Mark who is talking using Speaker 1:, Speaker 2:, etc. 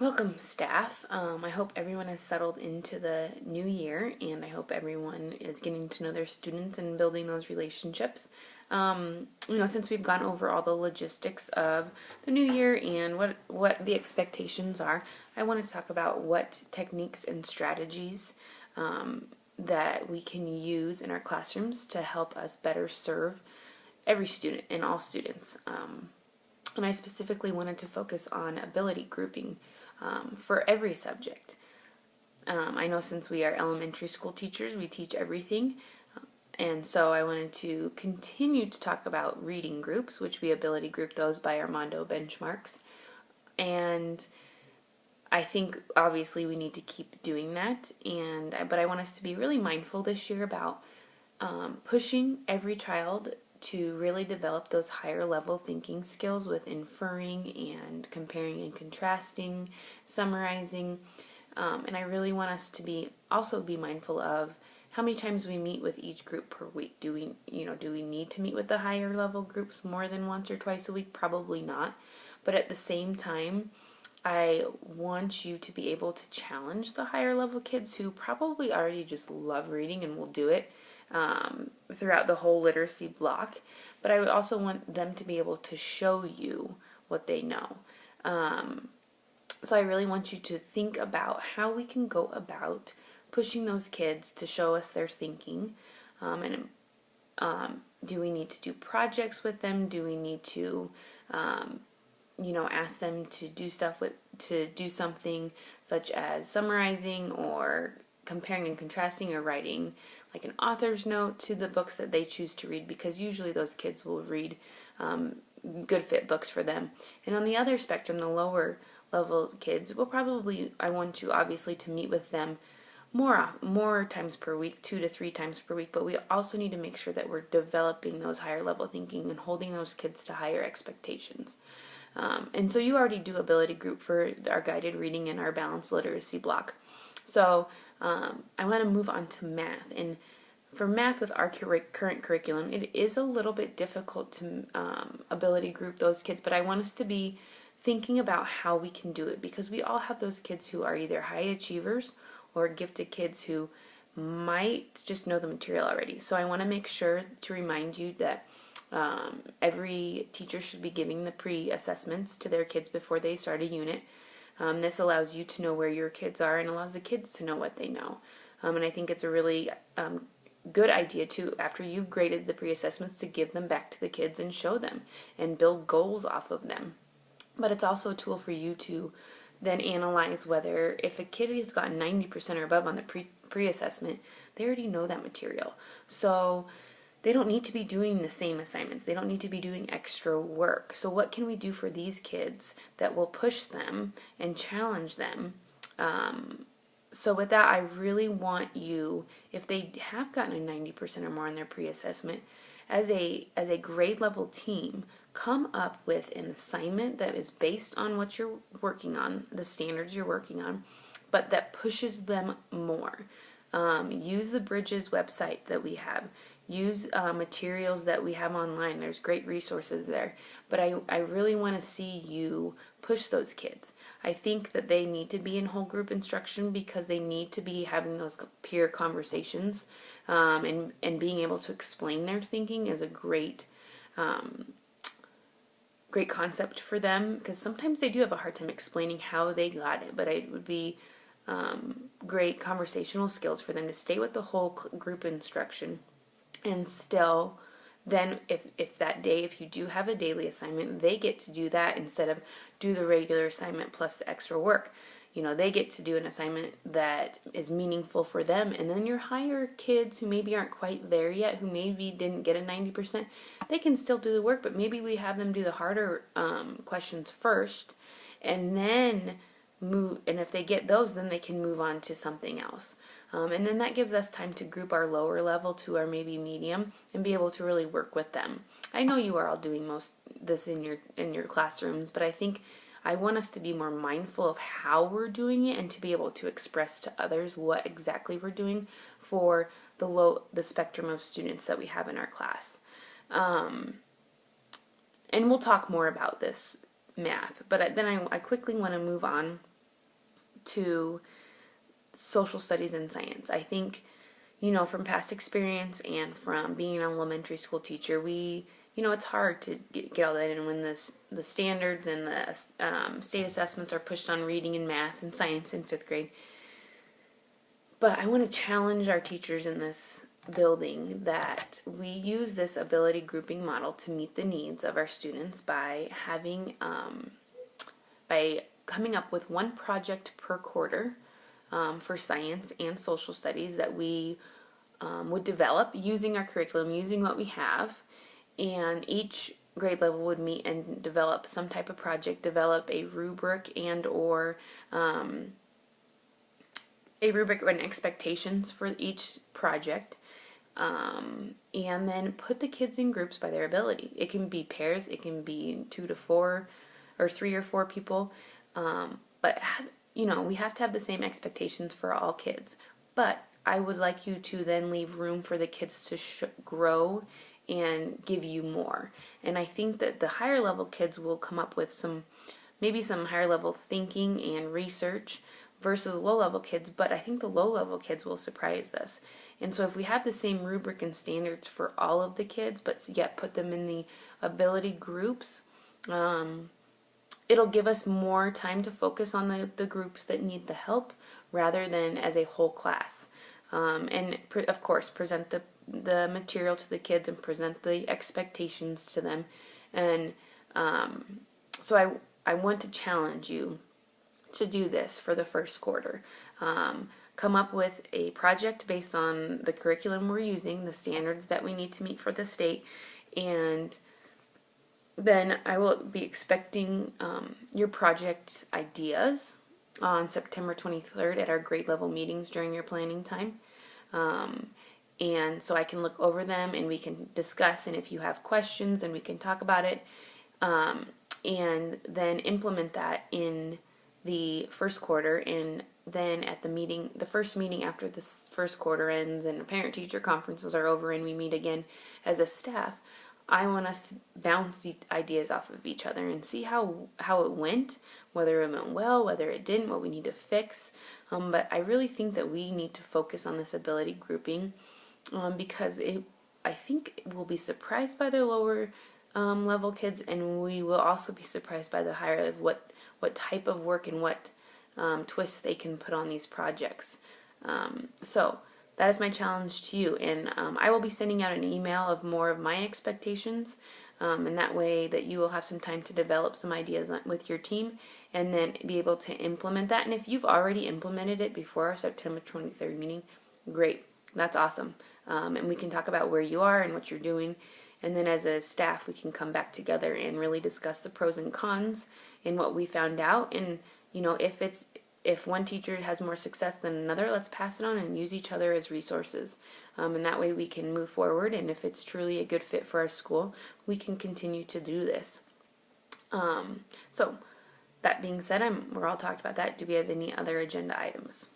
Speaker 1: Welcome, staff. I hope everyone has settled into the new year, and I hope everyone is getting to know their students and building those relationships. Since we've gone over all the logistics of the new year and what the expectations are, I want to talk about what techniques and strategies that we can use in our classrooms to help us better serve every student and all students. And I specifically wanted to focus on ability grouping for every subject. I know since we are elementary school teachers, we teach everything. And so I wanted to continue to talk about reading groups, which we ability group those by Armando benchmarks. And I think obviously we need to keep doing that. But I want us to be really mindful this year about pushing every child to really develop those higher level thinking skills with inferring and comparing and contrasting, summarizing. And I really want us to also be mindful of how many times we meet with each group per week. Do we need to meet with the higher level groups more than once or twice a week? Probably not. But at the same time, I want you to be able to challenge the higher level kids who probably already just love reading and will do it throughout the whole literacy block. But I would also want them to be able to show you what they know. So I really want you to think about how we can go about pushing those kids to show us their thinking. Do we need to do projects with them? Do we need to ask them to do something such as summarizing or comparing and contrasting or writing like an author's note to the books that they choose to read, because usually those kids will read good fit books for them. And on the other spectrum, the lower level kids I want you obviously to meet with them more times per week, 2 to 3 times per week, but we also need to make sure that we're developing those higher level thinking and holding those kids to higher expectations. And so you already do ability group for our guided reading and our balanced literacy block. So I want to move on to math. And for math with our current curriculum, it is a little bit difficult to ability group those kids, but I want us to be thinking about how we can do it, because we all have those kids who are either high achievers or gifted kids who might just know the material already. So I want to make sure to remind you that every teacher should be giving the pre-assessments to their kids before they start a unit. This allows you to know where your kids are and allows the kids to know what they know. And I think it's a really good idea to, after you've graded the pre-assessments, to give them back to the kids and show them and build goals off of them. But it's also a tool for you to then analyze whether, if a kid has gotten 90% or above on the pre-assessment, they already know that material. So they don't need to be doing the same assignments. They don't need to be doing extra work. So what can we do for these kids that will push them and challenge them? So with that, I really want you, if they have gotten a 90% or more on their pre-assessment, as a grade level team, come up with an assignment that is based on what you're working on, the standards you're working on, but that pushes them more. Use the Bridges website that we have. Use materials that we have online. There's great resources there. But I really want to see you push those kids. I think that they need to be in whole group instruction because they need to be having those peer conversations. And being able to explain their thinking is a great concept for them, because sometimes they do have a hard time explaining how they got it. But it would be great conversational skills for them to stay with the whole group instruction. And still, then if you do have a daily assignment, they get to do that instead of do the regular assignment plus the extra work. They get to do an assignment that is meaningful for them. And then your higher kids who maybe aren't quite there yet, who maybe didn't get a 90%, they can still do the work, but maybe we have them do the harder questions first, and then and if they get those, then they can move on to something else. And then that gives us time to group our lower level to our maybe medium and be able to really work with them. I know you are all doing most this in your classrooms, but I think I want us to be more mindful of how we're doing it and to be able to express to others what exactly we're doing for the spectrum of students that we have in our class. And we'll talk more about this math, but then I quickly want to move on to social studies and science. I think, from past experience and from being an elementary school teacher, it's hard to get all that in when the standards and the state assessments are pushed on reading and math and science in 5th grade. But I want to challenge our teachers in this building that we use this ability grouping model to meet the needs of our students by coming up with one project per quarter for science and social studies that we would develop using our curriculum, using what we have, and each grade level would meet and develop some type of project, develop a rubric and expectations for each project, and then put the kids in groups by their ability. It can be pairs, it can be 2 to 4 or 3 or 4 people, but we have to have the same expectations for all kids. But I would like you to then leave room for the kids to grow and give you more. And I think that the higher level kids will come up with maybe some higher level thinking and research versus low level kids, but I think the low level kids will surprise us. And so if we have the same rubric and standards for all of the kids, but yet put them in the ability groups, it'll give us more time to focus on the groups that need the help rather than as a whole class. And of course, present the material to the kids and present the expectations to them. And so I want to challenge you to do this for the first quarter. Come up with a project based on the curriculum we're using, the standards that we need to meet for the state, and then I will be expecting your project ideas on September 23rd at our grade level meetings during your planning time. And so I can look over them and we can discuss, and if you have questions, then we can talk about it, and then implement that in the first quarter. And then at the first meeting after this first quarter ends and parent-teacher conferences are over and we meet again as a staff, I want us to bounce the ideas off of each other and see how it went, whether it went well, whether it didn't, what we need to fix. But I really think that we need to focus on this ability grouping because I think we'll be surprised by the lower level kids, and we will also be surprised by the higher of what type of work and what twists they can put on these projects. So that is my challenge to you, and I will be sending out an email of more of my expectations, and that way that you will have some time to develop some ideas with your team and then be able to implement that. And if you've already implemented it before our September 23rd meeting, great, that's awesome. And we can talk about where you are and what you're doing, and then as a staff we can come back together and really discuss the pros and cons and what we found out. And if one teacher has more success than another, let's pass it on and use each other as resources. And that way we can move forward, and if it's truly a good fit for our school, we can continue to do this. So that being said, we're all talked about that. Do we have any other agenda items?